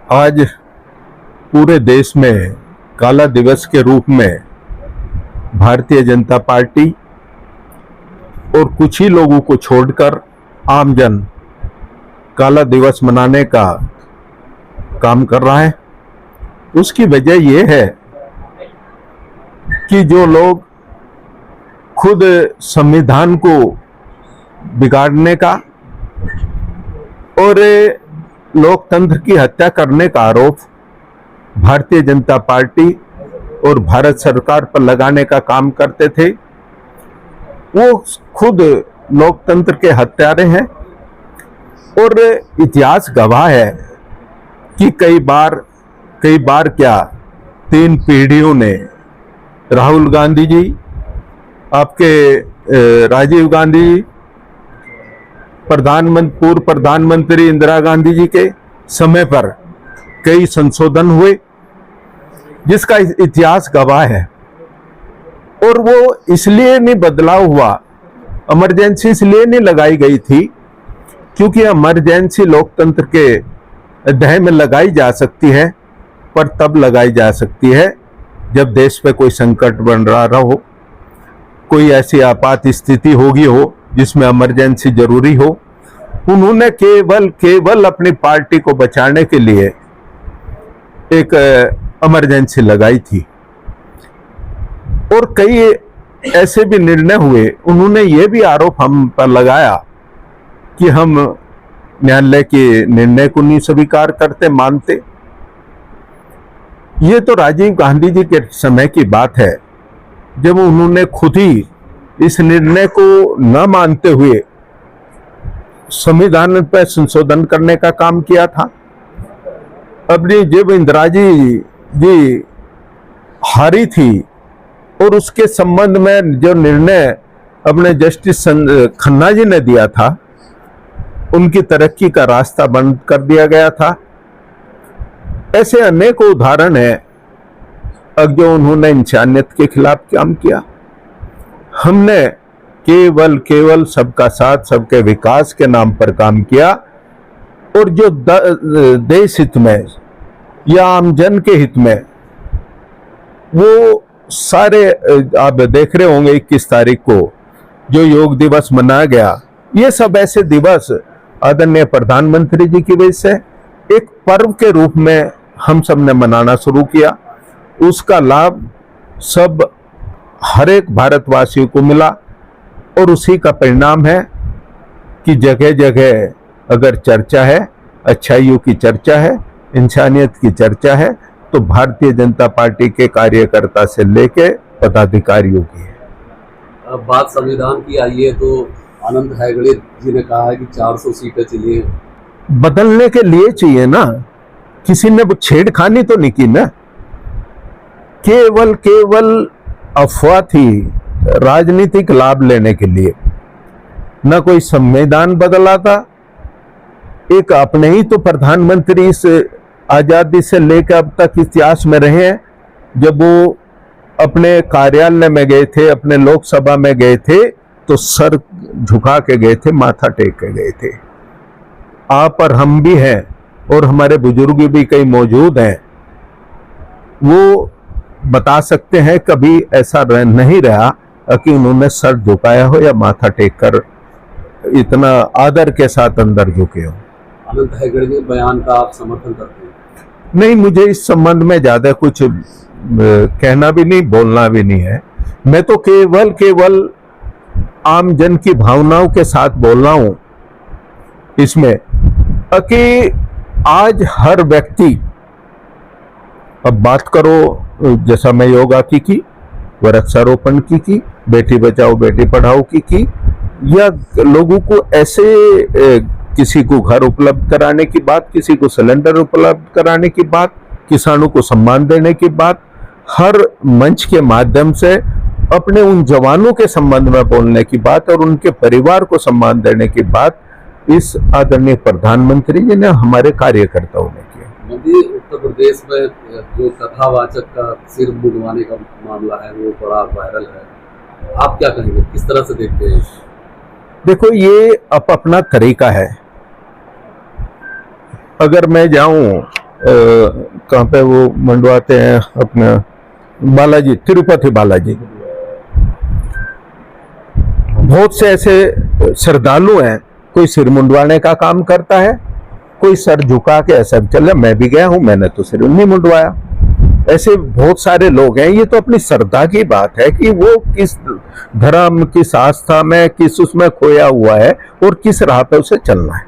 आज पूरे देश में काला दिवस के रूप में भारतीय जनता पार्टी और कुछ ही लोगों को छोड़कर आमजन काला दिवस मनाने का काम कर रहा है। उसकी वजह यह है कि जो लोग खुद संविधान को बिगाड़ने का और लोकतंत्र की हत्या करने का आरोप भारतीय जनता पार्टी और भारत सरकार पर लगाने का काम करते थे, वो खुद लोकतंत्र के हत्यारे हैं। और इतिहास गवाह है कि कई बार क्या 3 पीढ़ियों ने, राहुल गांधी जी, आपके राजीव गांधी जी, पूर्व प्रधानमंत्री इंदिरा गांधी जी के समय पर कई संशोधन हुए, जिसका इतिहास गवाह है। और वो इसलिए नहीं बदलाव हुआ, इमरजेंसी इसलिए नहीं लगाई गई थी क्योंकि इमरजेंसी लोकतंत्र के अध्याय में लगाई जा सकती है, पर तब लगाई जा सकती है जब देश पे कोई संकट बन रहा हो, कोई ऐसी आपात स्थिति होगी हो जिसमें इमरजेंसी जरूरी हो। उन्होंने केवल अपनी पार्टी को बचाने के लिए एक इमरजेंसी लगाई थी। और कई ऐसे भी निर्णय हुए। उन्होंने ये भी आरोप हम पर लगाया कि हम न्यायालय के निर्णय को नहीं स्वीकार करते, मानते। ये तो राजीव गांधी जी के समय की बात है, जब उन्होंने खुद ही इस निर्णय को न मानते हुए संविधान पर संशोधन करने का काम किया था। अपनी जब इंदिरा जी हारी थी और उसके संबंध में जो निर्णय अपने जस्टिस खन्ना जी ने दिया था, उनकी तरक्की का रास्ता बंद कर दिया गया था। ऐसे अनेक उदाहरण है अब जो उन्होंने इंसानियत के खिलाफ काम किया। हमने केवल सबका साथ, सबके विकास के नाम पर काम किया। और जो देश हित में या आमजन के हित में, वो सारे आप देख रहे होंगे 21 तारीख को जो योग दिवस मनाया गया, ये सब ऐसे दिवस आदरणीय प्रधानमंत्री जी की वजह से एक पर्व के रूप में हम सब ने मनाना शुरू किया। उसका लाभ सब हर एक भारतवासियों को मिला। और उसी का परिणाम है कि जगह जगह अगर चर्चा है, अच्छाइयों की चर्चा है, इंसानियत की चर्चा है, तो भारतीय जनता पार्टी के कार्यकर्ता से लेके पदाधिकारियों की है। अब बात संविधान की आई है तो आनंद हेगड़े जी ने कहा है कि 400 सीटें चाहिए। बदलने के लिए चाहिए ना, किसी ने छेड़खानी तो नहीं की ना, केवल अफवाह थी राजनीतिक लाभ लेने के लिए। न कोई संविधान बदला था। एक अपने ही तो प्रधानमंत्री इस आजादी से लेकर अब तक इतिहास में रहे हैं। जब वो अपने कार्यालय में गए थे, अपने लोकसभा में गए थे, तो सर झुका के गए थे, माथा टेक के गए थे। आप और हम भी हैं और हमारे बुजुर्ग भी कई मौजूद हैं, वो बता सकते हैं कभी ऐसा नहीं रहा कि उन्होंने सर झुकाया हो या माथा टेक कर इतना आदर के साथ अंदर झुके हो। आनंद हेगड़े के बयान का आप समर्थन करते हैं? नहीं, मुझे इस संबंध में ज्यादा कुछ कहना भी नहीं, बोलना भी नहीं है। मैं तो केवल आम जन की भावनाओं के साथ बोल रहा हूं इसमें कि आज हर व्यक्ति, अब बात करो जैसा मैं योगा की, वृक्षारोपण की, बेटी बचाओ बेटी पढ़ाओ की, या लोगों को ऐसे किसी को घर उपलब्ध कराने की बात, किसी को सिलेंडर उपलब्ध कराने की बात, किसानों को सम्मान देने की बात, हर मंच के माध्यम से अपने उन जवानों के संबंध में बोलने की बात और उनके परिवार को सम्मान देने की बात इस आदरणीय प्रधानमंत्री जी ने हमारे कार्यकर्ताओं ने किया। मोदी उत्तर प्रदेश में जो कथावाचक का सिर मुंडवाने का मामला है वो बड़ा वायरल है, आप क्या कहेंगे, किस तरह से देखते हैं? देखो, ये अपना तरीका है। अगर मैं जाऊं कहाँ पे वो मंडवाते हैं अपना बालाजी, तिरुपति बालाजी। बहुत से ऐसे श्रद्धालु हैं, कोई सिर मुंडवाने का काम करता है, कोई सर झुका के ऐसा चले, मैं भी गया हूं, मैंने तो सिर नहीं मुंडवाया। ऐसे बहुत सारे लोग हैं। ये तो अपनी श्रद्धा की बात है कि वो किस धर्म, किस आस्था में, किस उसमें खोया हुआ है और किस राह पे उसे चलना है।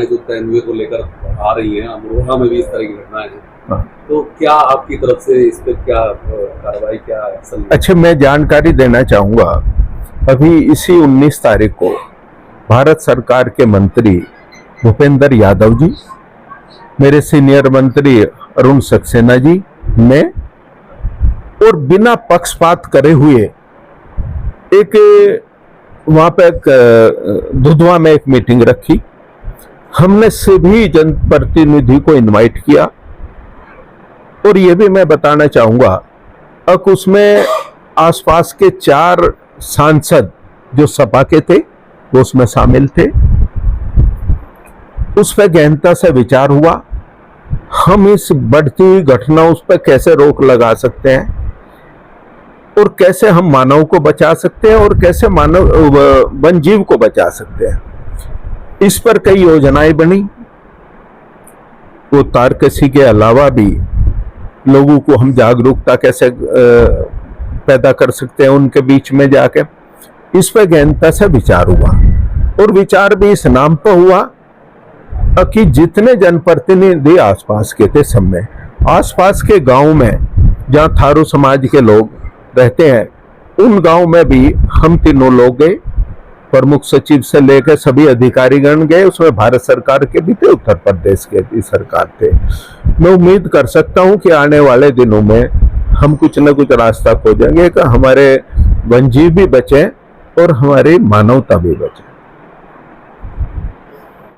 जो तेंदुए को लेकर आ रही है, अमरोहा में भी इस तरह की घटनाएं हैं, हाँ। तो क्या आपकी तरफ से इस पे क्या कार्रवाई, क्या एक्शन? अच्छा, मैं जानकारी देना चाहूंगा। अभी इसी 19 तारीख को भारत सरकार के मंत्री भूपेंद्र यादव जी, मेरे सीनियर मंत्री अरुण सक्सेना जी ने, और बिना पक्षपात करे हुए एक वहां पे दुधवा में एक मीटिंग रखी। हमने सभी जनप्रतिनिधि को इनवाइट किया, और ये भी मैं बताना चाहूंगा अब उसमें आसपास के 4 सांसद जो सपा के थे वो उसमें शामिल थे। उस पर गहनता से विचार हुआ, हम इस बढ़ती हुई घटना उस पर कैसे रोक लगा सकते हैं और कैसे हम मानव को बचा सकते हैं और कैसे मानव वन जीव को बचा सकते हैं। इस पर कई योजनाएं बनी। वो तारकशी के अलावा भी लोगों को हम जागरूकता कैसे पैदा कर सकते हैं उनके बीच में जाके, इस पर गहनता से विचार हुआ। और विचार भी इस नाम पर हुआ कि जितने जनप्रतिनिधि आसपास के थे, सब में आसपास के गांव में जहां थारू समाज के लोग रहते हैं, उन गांव में भी हम तीनों लोग गए। प्रमुख सचिव से लेकर सभी अधिकारीगण गए। उसमें भारत सरकार के भी थे, उत्तर प्रदेश के भी सरकार थे। मैं उम्मीद कर सकता हूं कि आने वाले दिनों में हम कुछ न कुछ रास्ता खोजेंगे कि हमारे वन्यजीव भी बचे और हमारी मानवता भी बचे।